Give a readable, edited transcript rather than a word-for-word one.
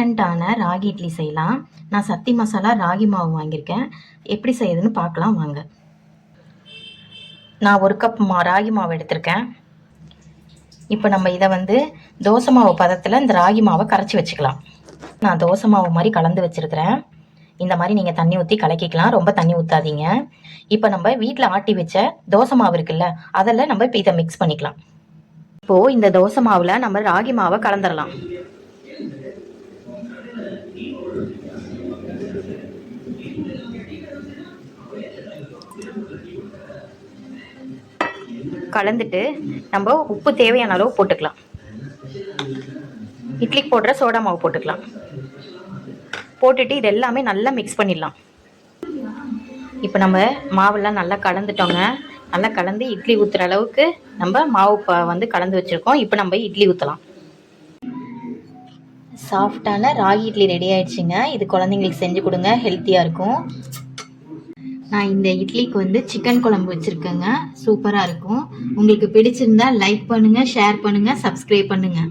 இன்ஸ்டண்ட்டான ராகி இட்லி செய்யலாம். நான் சக்தி மசாலா ராகி மாவு வாங்கியிருக்கேன். எப்படி செய்யுதுன்னு பார்க்கலாம் வாங்க. நான் 1 கப் ராகி மாவு எடுத்திருக்கேன். இப்போ நம்ம இதை தோசை மாவு பதத்தில் இந்த ராகி மாவை கரைச்சி வச்சுக்கலாம். நான் தோசை மாவு மாதிரி கலந்து வச்சுருக்கிறேன். இந்த மாதிரி நீங்கள் தண்ணி ஊற்றி கலக்கிக்கலாம், ரொம்ப தண்ணி ஊற்றாதீங்க. இப்போ நம்ம வீட்டில் ஆட்டி வச்ச தோசை மாவு இருக்குல்ல, அதில் நம்ம இப்போ இதை மிக்ஸ் பண்ணிக்கலாம். இப்போது இந்த தோசை மாவில் நம்ம ராகி மாவை கலந்துடலாம். கலந்துட்டு நம்ம உப்பு தேவையான அளவு போட்டுக்கலாம். இட்லிக்கு போடுற சோடா மாவு போட்டுக்கலாம். போட்டுட்டு இது எல்லாமே நல்லா மிக்ஸ் பண்ணிடலாம். இப்போ நம்ம மாவெல்லாம் நல்லா கலந்துட்டோங்க. நல்லா கலந்து இட்லி ஊற்றுற அளவுக்கு நம்ம மாவு கலந்து வச்சுருக்கோம். இப்போ நம்ம இட்லி ஊற்றலாம். சாஃப்டான ராகி இட்லி ரெடி ஆயிடுச்சுங்க. இது குழந்தைங்களுக்கு செஞ்சு கொடுங்க, ஹெல்த்தியாக இருக்கும். நான் இந்த இட்லிக்கு சிக்கன் குழம்பு வச்சுருக்கேங்க. சூப்பராக இருக்கும். உங்களுக்கு பிடிச்சிருந்தா லைக் பண்ணுங்கள், ஷேர் பண்ணுங்கள், சப்ஸ்கிரைப் பண்ணுங்கள்.